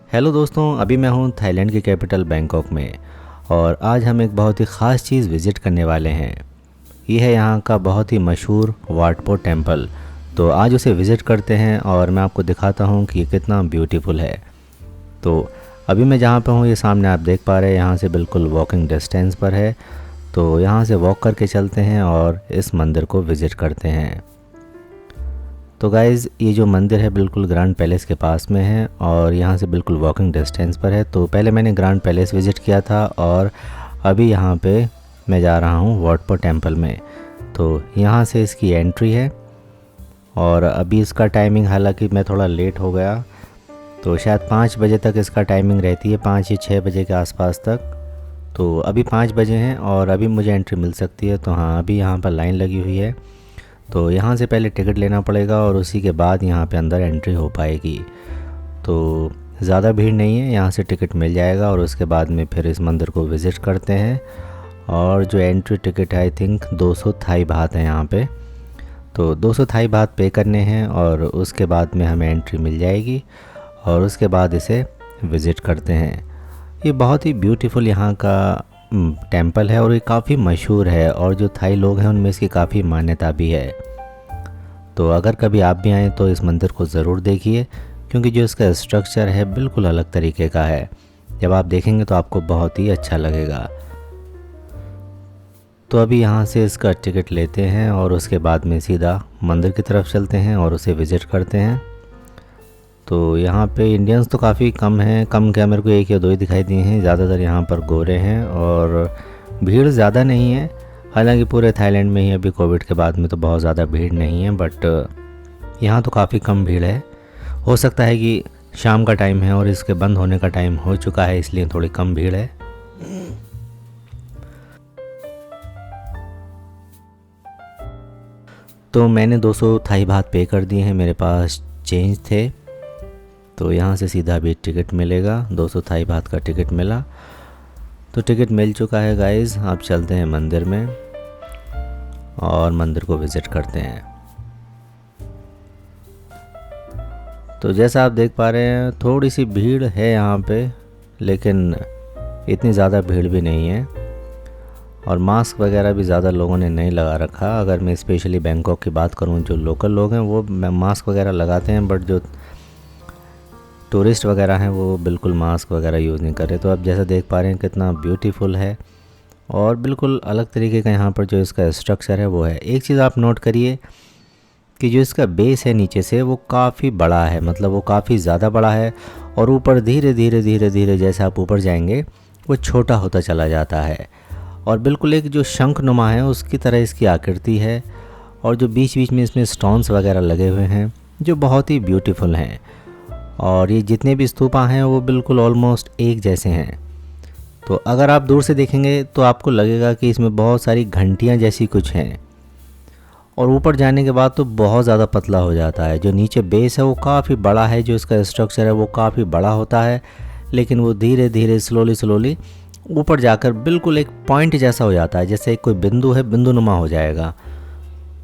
Hello दोस्तों, अभी मैं हूँ थाईलैंड की कैपिटल बैंकॉक में। और आज हम एक बहुत ही ख़ास चीज़ विज़िट करने वाले हैं। ये है यहाँ का बहुत ही मशहूर वाट पो टेम्पल। तो आज उसे विज़िट करते हैं और मैं आपको दिखाता हूँ कि ये कितना ब्यूटीफुल है। तो अभी मैं जहाँ पे हूँ ये सामने आप देख पा रहे हैं, यहाँ से बिल्कुल वॉकिंग डिस्टेंस पर है। तो यहाँ से वॉक करके चलते हैं और इस मंदिर को विज़िट करते हैं। तो गाइज़, ये जो मंदिर है बिल्कुल ग्रैंड पैलेस के पास में है और यहाँ से बिल्कुल वॉकिंग डिस्टेंस पर है। तो पहले मैंने ग्रैंड पैलेस विज़िट किया था और अभी यहाँ पे मैं जा रहा हूँ वाट पो टेम्पल में। तो यहाँ से इसकी एंट्री है और अभी इसका टाइमिंग, हालांकि मैं थोड़ा लेट हो गया, तो शायद 5 बजे तक इसका टाइमिंग रहती है, 5 या 6 बजे के आसपास तक। तो अभी 5 बजे हैं और अभी मुझे एंट्री मिल सकती है। तो हाँ, अभी यहाँ पर लाइन लगी हुई है। तो यहाँ से पहले टिकट लेना पड़ेगा और उसी के बाद यहाँ पे अंदर एंट्री हो पाएगी। तो ज़्यादा भीड़ नहीं है, यहाँ से टिकट मिल जाएगा और उसके बाद में फिर इस मंदिर को विज़िट करते हैं। और जो एंट्री टिकट है आई थिंक 200 थाई बात है यहाँ पे। तो 200 थाई बात पे करने हैं और उसके बाद में हमें एंट्री मिल जाएगी और उसके बाद इसे विज़िट करते हैं। ये बहुत ही ब्यूटीफुल यहाँ का टेम्पल है और ये काफ़ी मशहूर है और जो थाई लोग हैं उनमें इसकी काफ़ी मान्यता भी है। तो अगर कभी आप भी आएँ तो इस मंदिर को ज़रूर देखिए, क्योंकि जो इसका स्ट्रक्चर है बिल्कुल अलग तरीके का है। जब आप देखेंगे तो आपको बहुत ही अच्छा लगेगा। तो अभी यहाँ से इसका टिकट लेते हैं और उसके बाद में सीधा मंदिर की तरफ चलते हैं और उसे विज़िट करते हैं। तो यहाँ पे इंडियंस तो काफ़ी कम हैं, कम क्या मेरे को 1 या 2 ही दिखाई दिए हैं। ज़्यादातर यहाँ पर गोरे हैं और भीड़ ज़्यादा नहीं है। हालांकि पूरे थाईलैंड में ही अभी कोविड के बाद में तो बहुत ज़्यादा भीड़ नहीं है, बट यहाँ तो काफ़ी कम भीड़ है। हो सकता है कि शाम का टाइम है और इसके बंद होने का टाइम हो चुका है, इसलिए थोड़ी कम भीड़ है। तो मैंने 200 थाई बात पे कर दिए हैं, मेरे पास चेंज थे। तो यहाँ से सीधा भी टिकट मिलेगा, 200 थाई बात का टिकट मिला। तो टिकट मिल चुका है गाइज़। आप चलते हैं मंदिर में और मंदिर को विज़िट करते हैं। तो जैसा आप देख पा रहे हैं थोड़ी सी भीड़ है यहाँ पे, लेकिन इतनी ज़्यादा भीड़ भी नहीं है और मास्क वगैरह भी ज़्यादा लोगों ने नहीं लगा रखा। अगर मैं स्पेशली बैंकॉक की बात करूँ, जो लोकल लोग हैं वो मास्क वगैरह लगाते हैं, बट जो टूरिस्ट वगैरह हैं वो बिल्कुल मास्क वगैरह यूज़ नहीं कर रहे। तो आप जैसा देख पा रहे हैं कितना ब्यूटीफुल है और बिल्कुल अलग तरीके का यहाँ पर जो इसका स्ट्रक्चर है वो है। एक चीज़ आप नोट करिए कि जो इसका बेस है नीचे से वो काफ़ी बड़ा है, मतलब वो काफ़ी ज़्यादा बड़ा है और ऊपर धीरे धीरे धीरे धीरे जैसे आप ऊपर जाएंगे वो छोटा होता चला जाता है और बिल्कुल एक जो शंख नुमा है उसकी तरह इसकी आकृति है। और जो बीच बीच में इसमें स्टोन्स वगैरह लगे हुए हैं जो बहुत ही ब्यूटीफुल हैं और ये जितने भी स्तूपा हैं वो बिल्कुल ऑलमोस्ट एक जैसे हैं। तो अगर आप दूर से देखेंगे तो आपको लगेगा कि इसमें बहुत सारी घंटियां जैसी कुछ हैं और ऊपर जाने के बाद तो बहुत ज़्यादा पतला हो जाता है। जो नीचे बेस है वो काफ़ी बड़ा है, जो इसका स्ट्रक्चर है वो काफ़ी बड़ा होता है, लेकिन वो धीरे धीरे स्लोली ऊपर जाकर बिल्कुल एक पॉइंट जैसा हो जाता है, जैसे कोई बिंदु है, बिंदु नुमा हो जाएगा।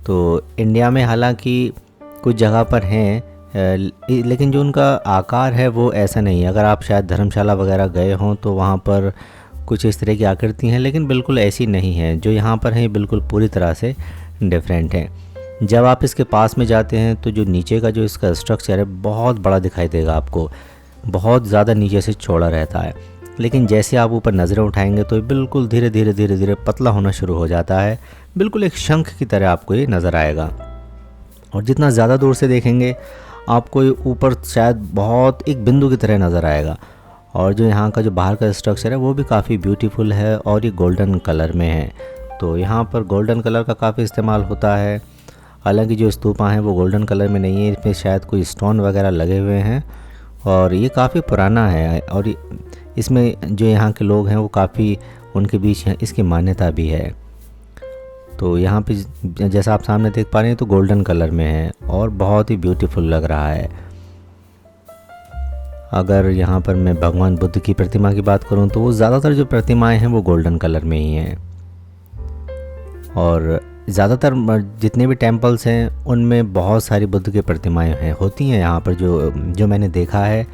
तो इंडिया में हालांकि कुछ जगह पर हैं, लेकिन जो उनका आकार है वो ऐसा नहीं है। अगर आप शायद धर्मशाला वगैरह गए हों तो वहाँ पर कुछ इस तरह की आकृति हैं, लेकिन बिल्कुल ऐसी नहीं है। जो यहाँ पर हैं बिल्कुल पूरी तरह से डिफरेंट हैं। जब आप इसके पास में जाते हैं तो जो नीचे का जो इसका स्ट्रक्चर है बहुत बड़ा दिखाई देगा आपको, बहुत ज़्यादा नीचे से चौड़ा रहता है, लेकिन जैसे आप ऊपर नज़रें उठाएंगे तो बिल्कुल धीरे धीरे धीरे धीरे पतला होना शुरू हो जाता है। बिल्कुल एक शंख की तरह आपको ये नज़र आएगा और जितना ज़्यादा दूर से देखेंगे आपको ऊपर शायद बहुत एक बिंदु की तरह नज़र आएगा। और जो यहाँ का जो बाहर का स्ट्रक्चर है वो भी काफ़ी ब्यूटीफुल है और ये गोल्डन कलर में है। तो यहाँ पर गोल्डन कलर का काफ़ी इस्तेमाल होता है। हालांकि जो स्तूपा हैं वो गोल्डन कलर में नहीं है, इसमें शायद कोई स्टोन वगैरह लगे हुए हैं और ये काफ़ी पुराना है और इसमें जो यहाँ के लोग हैं वो काफ़ी, उनके बीच इसकी मान्यता भी है। तो यहाँ पे जैसा आप सामने देख पा रहे हैं तो गोल्डन कलर में है और बहुत ही ब्यूटीफुल लग रहा है। अगर यहाँ पर मैं भगवान बुद्ध की प्रतिमा की बात करूँ तो वो ज़्यादातर जो प्रतिमाएं हैं वो गोल्डन कलर में ही हैं और ज़्यादातर जितने भी टेम्पल्स हैं उनमें बहुत सारी बुद्ध की प्रतिमाएं हैं होती हैं यहाँ पर, जो मैंने देखा है।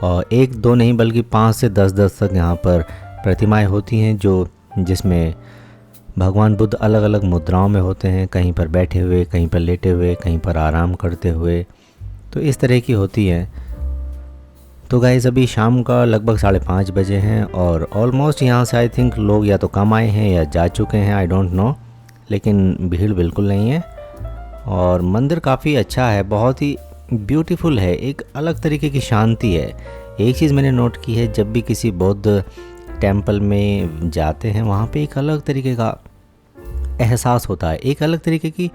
और 1-2 नहीं बल्कि 5 से 10 तक यहाँ पर प्रतिमाएं होती हैं, जिसमें भगवान बुद्ध अलग अलग मुद्राओं में होते हैं, कहीं पर बैठे हुए, कहीं पर लेटे हुए, कहीं पर आराम करते हुए, तो इस तरह की होती हैं। तो गाइस अभी शाम का लगभग 5:30 बजे हैं और ऑलमोस्ट यहाँ से आई थिंक लोग या तो कम आए हैं या जा चुके हैं, आई डोंट नो, लेकिन भीड़ बिल्कुल नहीं है। और मंदिर काफ़ी अच्छा है, बहुत ही ब्यूटीफुल है, एक अलग तरीके की शांति है। एक चीज़ मैंने नोट की है, जब भी किसी बौद्ध टेम्पल में जाते हैं वहाँ पे एक अलग तरीके का एहसास होता है, एक अलग तरीके की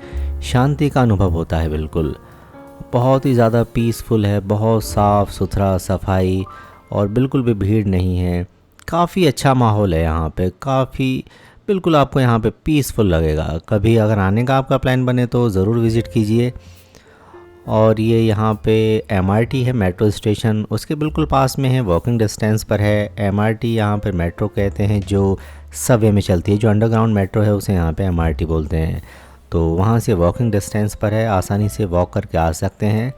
शांति का अनुभव होता है। बिल्कुल बहुत ही ज़्यादा पीसफुल है, बहुत साफ़ सुथरा, सफाई और बिल्कुल भी भीड़ नहीं है, काफ़ी अच्छा माहौल है यहाँ पे, काफ़ी बिल्कुल आपको यहाँ पे पीसफुल लगेगा। कभी अगर आने का आपका प्लान बने तो ज़रूर विज़िट कीजिए। और ये यहाँ पे MRT है, मेट्रो स्टेशन, उसके बिल्कुल पास में है, वॉकिंग डिस्टेंस पर है। MRT यहाँ पर मेट्रो कहते हैं जो सबवे में चलती है, जो अंडरग्राउंड मेट्रो है उसे यहाँ पे MRT बोलते हैं। तो वहाँ से वॉकिंग डिस्टेंस पर है, आसानी से वॉक करके आ सकते हैं।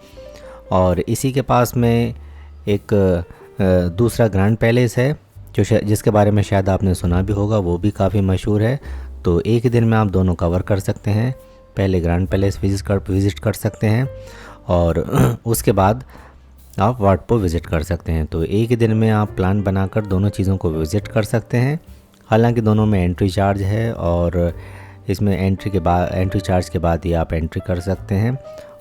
और इसी के पास में एक दूसरा ग्रैंड पैलेस है जिसके बारे में शायद आपने सुना भी होगा, वो भी काफ़ी मशहूर है। तो एक ही दिन में आप दोनों कवर कर सकते हैं, पहले ग्रैंड पैलेस विज़िट कर सकते हैं और उसके बाद आप वाट पो विज़िट कर सकते हैं। तो एक ही दिन में आप प्लान बनाकर दोनों चीज़ों को विज़िट कर सकते हैं। हालांकि दोनों में एंट्री चार्ज है और इसमें एंट्री चार्ज के बाद ही आप एंट्री कर सकते हैं।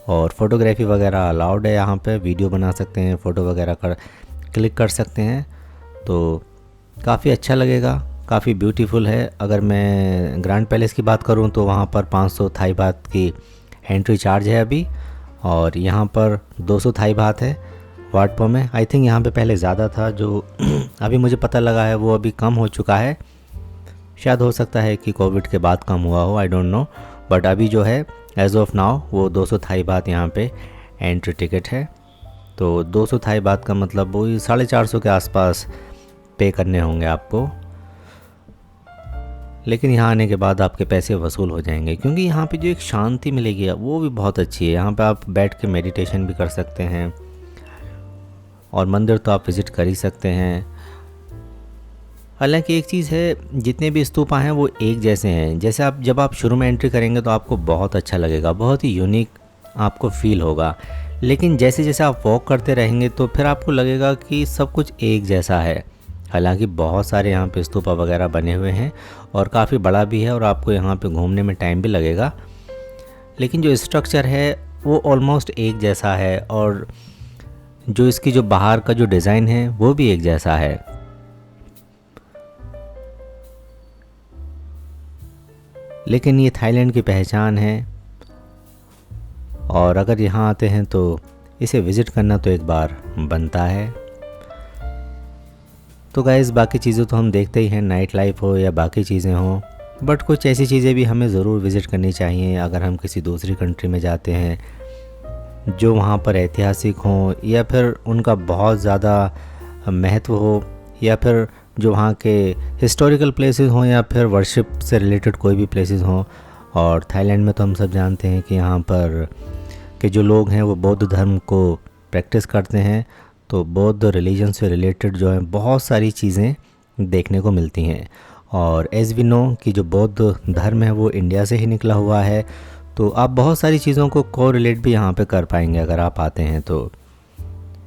और फ़ोटोग्राफी वगैरह अलाउड है यहाँ पे, वीडियो बना सकते हैं, फ़ोटो वगैरह क्लिक कर सकते हैं। तो काफ़ी अच्छा लगेगा, काफ़ी ब्यूटीफुल है। अगर मैं ग्रैंड पैलेस की बात करूं तो वहाँ पर 500 थाई बात की एंट्री चार्ज है अभी, और यहाँ पर 200 थाई बात है वाट पो में। आई थिंक यहाँ पे पहले ज़्यादा था, जो अभी मुझे पता लगा है वो अभी कम हो चुका है। शायद हो सकता है कि कोविड के बाद कम हुआ हो, आई डोंट नो, बट अभी जो है एज ऑफ नाउ वो 200 थाई बात यहाँ पे एंट्री टिकट है। तो 200 थाई बात का मतलब वही 450 के आसपास पे करने होंगे आपको। लेकिन यहाँ आने के बाद आपके पैसे वसूल हो जाएंगे, क्योंकि यहाँ पे जो एक शांति मिलेगी वो भी बहुत अच्छी है। यहाँ पे आप बैठ के मेडिटेशन भी कर सकते हैं और मंदिर तो आप विज़िट कर ही सकते हैं। हालांकि एक चीज़ है, जितने भी स्तूपा हैं वो एक जैसे हैं। जैसे जब आप शुरू में एंट्री करेंगे तो आपको बहुत अच्छा लगेगा, बहुत ही यूनिक आपको फील होगा। लेकिन जैसे जैसे आप वॉक करते रहेंगे तो फिर आपको लगेगा कि सब कुछ एक जैसा है। हालांकि बहुत सारे यहाँ पे स्तूपा वगैरह बने हुए हैं और काफ़ी बड़ा भी है और आपको यहाँ पे घूमने में टाइम भी लगेगा, लेकिन जो स्ट्रक्चर है वो ऑलमोस्ट एक जैसा है और जो इसकी जो बाहर का जो डिज़ाइन है वो भी एक जैसा है। लेकिन ये थाईलैंड की पहचान है और अगर यहाँ आते हैं तो इसे विज़िट करना तो एक बार बनता है। तो गाइस बाकी चीज़ें तो हम देखते ही हैं, नाइट लाइफ हो या बाकी चीज़ें हों, बट कुछ ऐसी चीज़ें भी हमें ज़रूर विज़िट करनी चाहिए अगर हम किसी दूसरी कंट्री में जाते हैं जो वहाँ पर ऐतिहासिक हों या फिर उनका बहुत ज़्यादा महत्व हो, या फिर जो वहाँ के हिस्टोरिकल प्लेसेस हों या फिर वर्शिप से रिलेटेड कोई भी प्लेसेस हों। और थाईलैंड में तो हम सब जानते हैं कि यहाँ पर के जो लोग हैं वो बौद्ध धर्म को प्रैक्टिस करते हैं, तो बौद्ध रिलीजन से रिलेटेड जो है बहुत सारी चीज़ें देखने को मिलती हैं। और एज़ वी नो कि जो बौद्ध धर्म है वो इंडिया से ही निकला हुआ है, तो आप बहुत सारी चीज़ों को कोरिलेट भी यहाँ पे कर पाएंगे अगर आप आते हैं तो,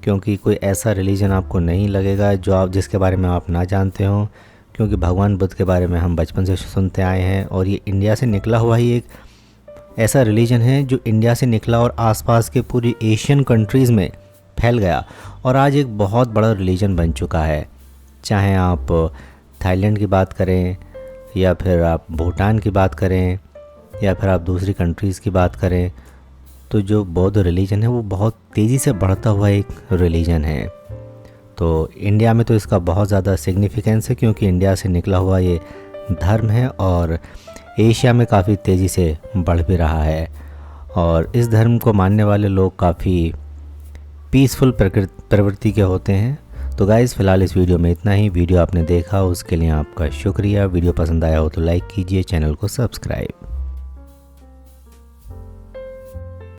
क्योंकि कोई ऐसा रिलीजन आपको नहीं लगेगा जिसके बारे में आप ना जानते हो, क्योंकि भगवान बुद्ध के बारे में हम बचपन से सुनते आए हैं और ये इंडिया से निकला हुआ ही एक ऐसा रिलीजन है जो इंडिया से निकला और आसपास के पूरी एशियन कंट्रीज़ में फैल गया और आज एक बहुत बड़ा रिलीजन बन चुका है। चाहे आप थाईलैंड की बात करें या फिर आप भूटान की बात करें या फिर आप दूसरी कंट्रीज़ की बात करें, तो जो बौद्ध रिलीजन है वो बहुत तेज़ी से बढ़ता हुआ एक रिलीजन है। तो इंडिया में तो इसका बहुत ज़्यादा सिग्निफिकेंस है, क्योंकि इंडिया से निकला हुआ ये धर्म है और एशिया में काफ़ी तेज़ी से बढ़ भी रहा है। और इस धर्म को मानने वाले लोग काफ़ी पीसफुल प्रवृत्ति के होते हैं। तो गाइज़ फ़िलहाल इस वीडियो में इतना ही। वीडियो आपने देखा उसके लिए आपका शुक्रिया। वीडियो पसंद आया हो तो लाइक कीजिए, चैनल को सब्सक्राइब।